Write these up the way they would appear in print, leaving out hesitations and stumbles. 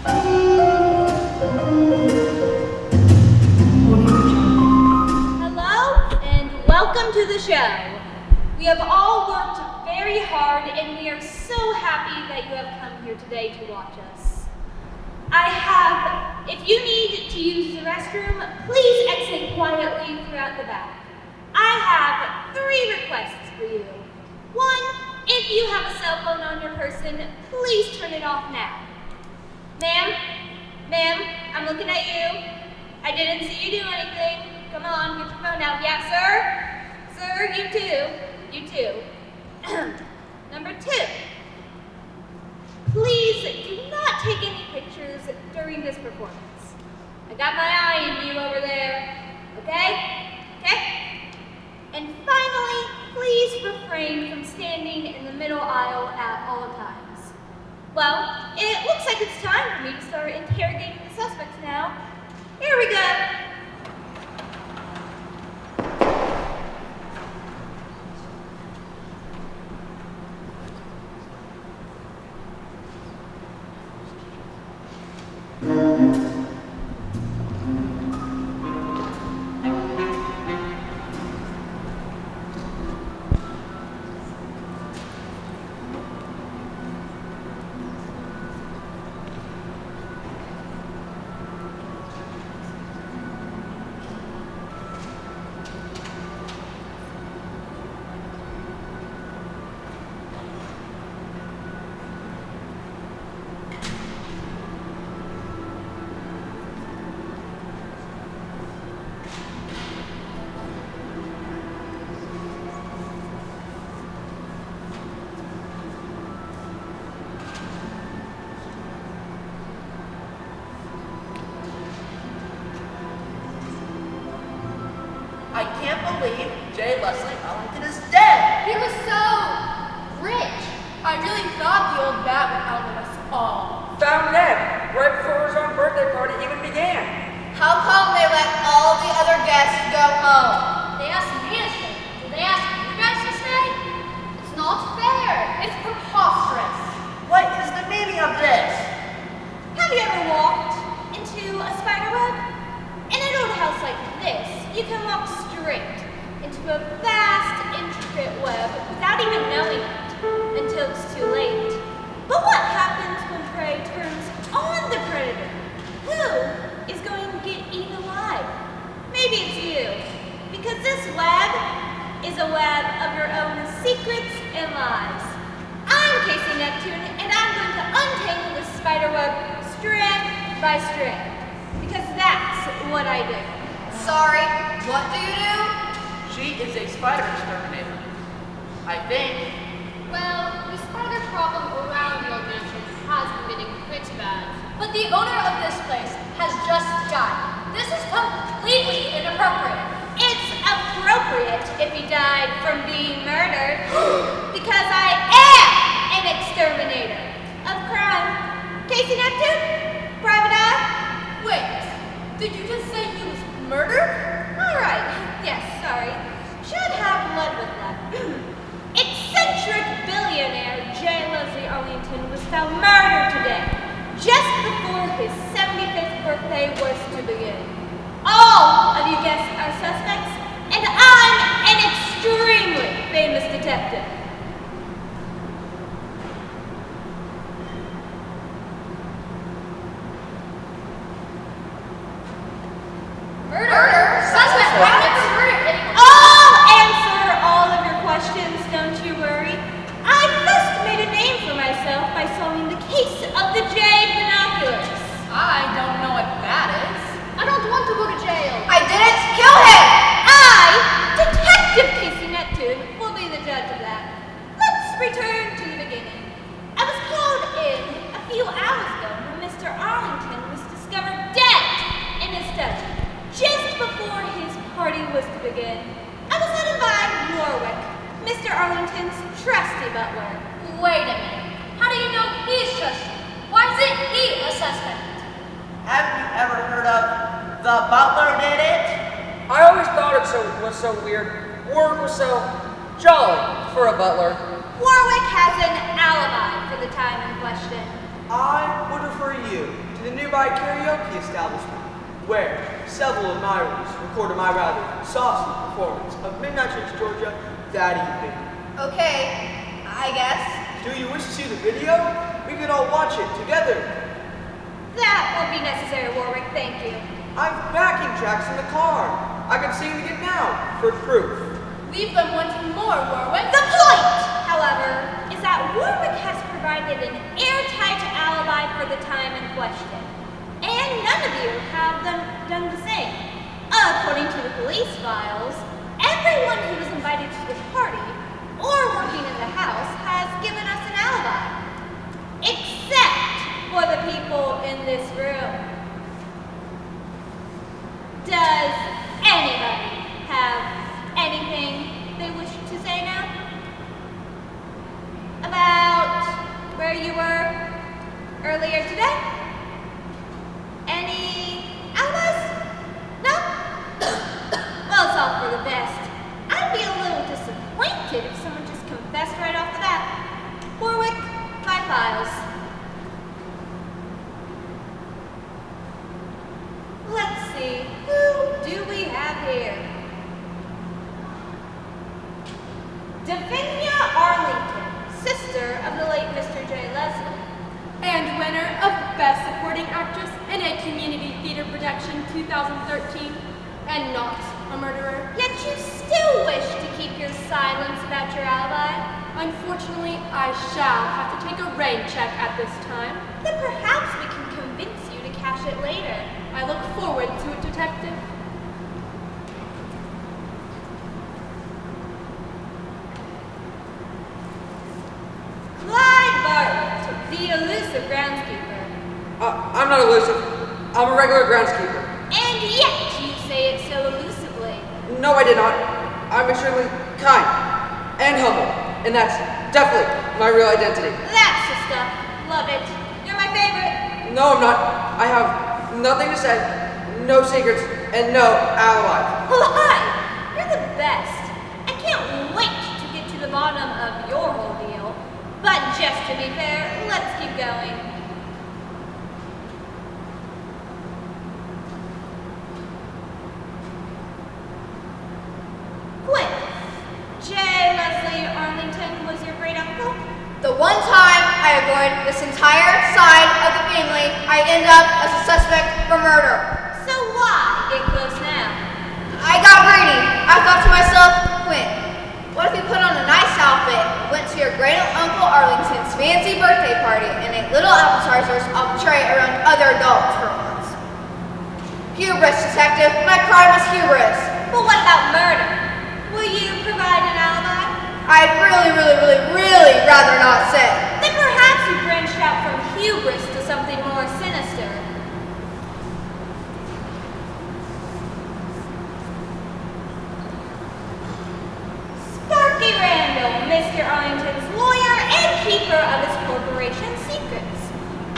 Hello and welcome to the show. We have all worked very hard and we are so happy that you have come here today to watch us. If you need to use the restroom, please exit quietly throughout the back. I have 3 requests for you. 1, if you have a cell phone on your person, please turn it off now. Ma'am, I'm looking at you. I didn't see you do anything. Come on, get your phone out. Yeah, sir, you too. Number 2, please do not take any pictures during this performance. I got my eye on you over there, okay? And finally, please refrain from standing in the middle aisle at all times. Well, it looks like it's time for me to start interrogating the suspects now. Here we go. I can't believe J. Leslie Ellington is dead. He was so rich. I really thought the old bat would outlive us all. Found dead, right before his own birthday party even began. How come they let all the other guests go home? They asked me to stay. Did they ask you guys to stay? It's not fair. It's preposterous. What is the meaning of this? Have you ever walked into a spider web? In an old house like this, you can walk straight into a vast, intricate web without even knowing it until it's too late. But what happens when prey turns on the predator? Who is going to get eaten alive? Maybe it's you, because this web is a web of your own secrets and lies. I'm Casey Neptune, and I'm going to untangle this spider web strand by strand, because that's what I do. Sorry, what do you do? She is a spider exterminator. I think. Well, the spider problem around your mansion has been getting pretty bad. But the owner of this place has just died. This is completely inappropriate. It's appropriate if he died from being murdered, because I am an exterminator of crime. Casey Neptune? Private Eye? Wait, did you just say he was murdered? All right. Yes, sorry. Should have led with that. Eccentric billionaire J. Leslie Arlington was found murdered today, just before his 75th birthday was to begin. All of you guests are suspects, and I'm an extremely famous detective. Murder? Suspect? I never murdered anyone. I'll answer all of your questions, don't you worry. I first made a name for myself by solving the case of the jade binoculars. I don't know what that is. I don't want to go to jail. I didn't kill him! I, Detective Casey Neptune, will be the judge of that. Let's return to the beginning. I was called in a few hours ago when Mr. Arlington was discovered dead in his study, just before his party was to begin. I was sent by Warwick, Mr. Arlington's trusty butler. Wait a minute. How do you know he's trusted? Why isn't he a suspect? Have you ever heard of the butler did it? I always thought it was so weird. Warwick was so jolly for a butler. Warwick has an alibi for the time in question. I would refer you to to the nearby karaoke establishment, where several admirers recorded my rather saucy performance of Midnight Church, Georgia that evening. Okay, I guess. Do you wish to see the video? We can all watch it together. That won't be necessary, Warwick, thank you. I've backing tracks in the car. I can sing it again now for proof. Leave them wanting more, Warwick. The point, however, is that Warwick has provided an airtight alibi for the time in question, and none of you have done the same. According to the police files, everyone who was invited to the party or working in the house has given us an alibi, except for the people in this room. Does anybody have anything they wish to say now? About where you were earlier today? Any alibis? No? Well, it's all for the best. I'd be a little disappointed if someone just confessed right off the bat. Warwick, my files. Let's see, who do we have here? Davinia Arlington, sister of the late Mr. J. Leslie. And winner of Best Supporting Actress in a Community Theater Production 2013, and not a murderer. Yet you still wish to keep your silence about your alibi? Unfortunately, I shall have to take a rain check at this time. Then perhaps we can convince you to cash it later. I look forward to it, Detective. Clyde Bartlett, the elusive groundskeeper. I'm not elusive. I'm a regular groundskeeper. And yet you say it so elusively. No, I did not. I'm extremely kind and humble, and that's definitely my real identity. That's the stuff. Love it. You're my favorite. No, I'm not. I have nothing to say, no secrets, and no alibi. Clyde, you're the best. I can't wait to get to the bottom of your whole deal. But just to be fair, let's keep going. Quinn, J. Leslie Arlington was your great uncle? The one time I avoid this entire side of the family, I end up as a suspect for murder. So why get close now? I got greedy. I thought to myself, Quinn, what if you put on a nice outfit, went to your great uncle Arlington's fancy birthday party, and ate little appetizers off the tray around other adults for once? Hubris, detective. My crime was hubris. But what about murder? Will you provide an alibi? I'd really rather not say. Then perhaps you branched out from hubris to something more sinister. Sparky Randall, Mr. Arlington's lawyer and keeper of his corporation's secrets.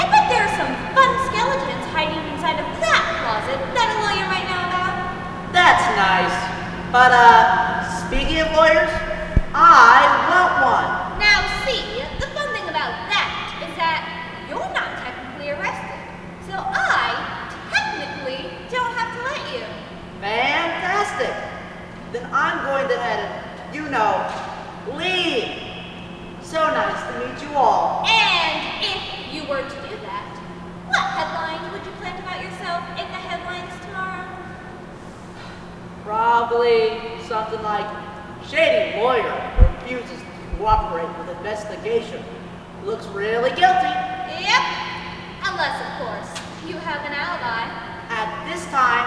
I bet there are some fun skeletons hiding inside of that closet that a lawyer might know about. That's nice. But, speaking of lawyers, I want one. Now see, the fun thing about that is that you're not technically arrested. So I technically don't have to let you. Fantastic. Then I'm going to head and, leave. So nice to meet you all. And if you were to do that, what headline would you plant about yourself in the headlines tomorrow? Probably something like, shady lawyer refuses to cooperate with investigation. Looks really guilty. Yep. Unless, of course, you have an alibi. At this time,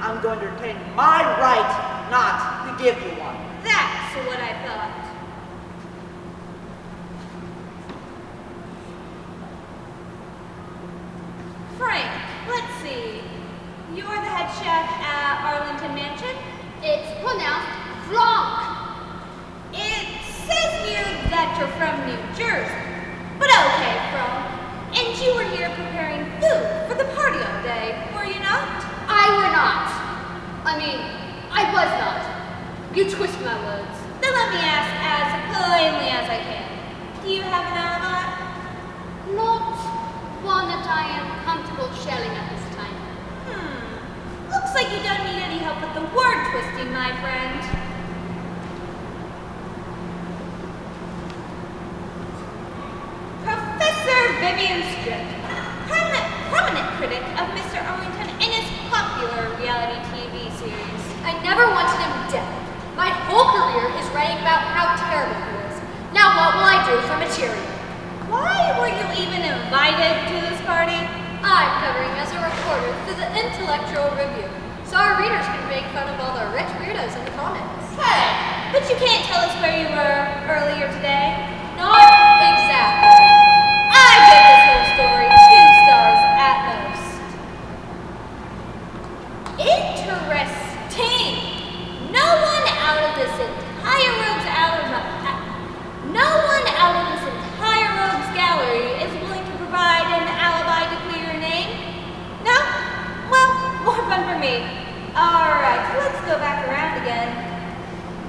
I'm going to retain my right not to give you one. That's what I thought. Frank, let's see. You're the head chef at Arlington Mansion? It's pronounced Franck. It says here that you're from New Jersey. But okay, Frank. And you were here preparing food for the party all day, were you not? I were not. I mean, I was not. You twist my words. Then let me ask as plainly as I can. Do you have an alibi? Not one that I am come to Uncle shelling at this time. Looks like you don't need any help with the word twisting, my friend. Professor Vivian Strick, prominent critic of Mr. Arlington and his popular reality TV series. I never wanted him dead. My whole career is writing about how terrible he is. Now what will I do for material? Why were you even invited to this party? I'm covering as a reporter for the Intellectual Review, so our readers can make fun of all the rich weirdos in the comments. Hey, but you can't tell us where you were earlier today. Not exactly. I give this whole story 2 stars at most. Interesting. No one out of this entire rogues gallery is willing to provide an alibi to clear your name? No? Well, more fun for me. Alright, let's go back around again.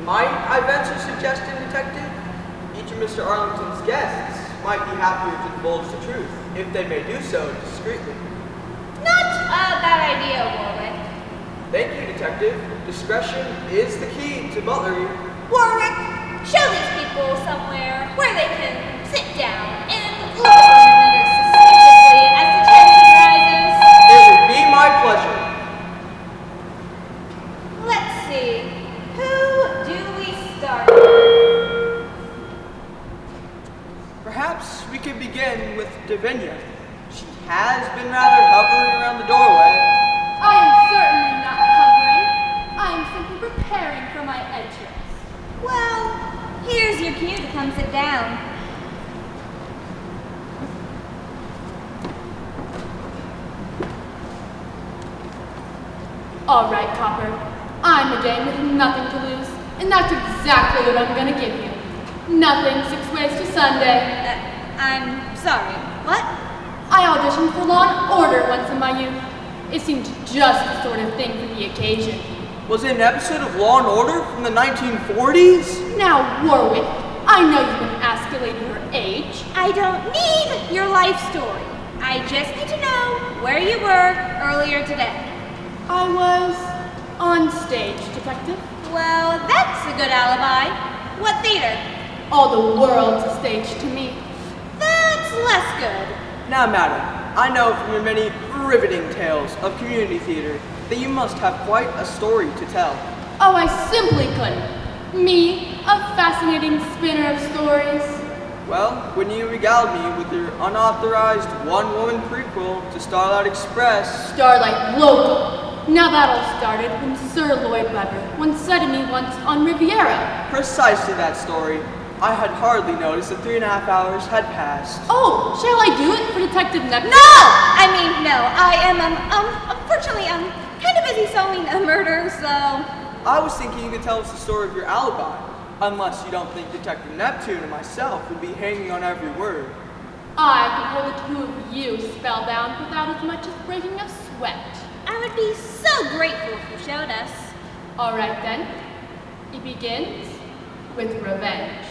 Might I venture suggesting, Detective? Each of Mr. Arlington's guests might be happier to divulge the truth, if they may do so discreetly. Not a bad idea, Warwick. Thank you, Detective. Discretion is the key to butlery. Warwick, show these people somewhere where they can sit down and look at one another suspiciously as the tension rises. It would be my pleasure. Let's see. Who do we start with? Perhaps we could begin with Davinia. She has been rather hovering around the doorway. I am certainly not hovering. I am simply preparing for my entrance. Well, here's your cue to come sit down. All right, Copper. I'm a dame with nothing to lose, and that's exactly what I'm gonna give you. Nothing 6 ways to Sunday. I'm sorry. What? I auditioned for Law and Order once in my youth. It seemed just the sort of thing for the occasion. Was it an episode of Law and Order from the 1940s? Now, Warwick, I know you've been asked a lady her age. I don't need your life story. I just need to know where you were earlier today. I was on stage, Detective. Well, that's a good alibi. What theater? All the world's a stage to me. That's less good. Now, madam, I know from your many riveting tales of community theater that you must have quite a story to tell. Oh, I simply couldn't. Me, a fascinating spinner of stories. Well, when you regaled me with your unauthorized one-woman prequel to Starlight Express, Starlight Local. Now that all started when Sir Lloyd Webber once said to me once on Riviera. precisely that story, I had hardly noticed that 3.5 hours had passed. Oh, shall I do it for Detective Neptune? No! I mean, no. I am, unfortunately, I'm kind of busy solving a murder, so... I was thinking you could tell us the story of your alibi, unless you don't think Detective Neptune and myself would be hanging on every word. I can hold the 2 of you spellbound without as much as breaking a sweat. I would be so grateful if you showed us. All right then, it begins with revenge.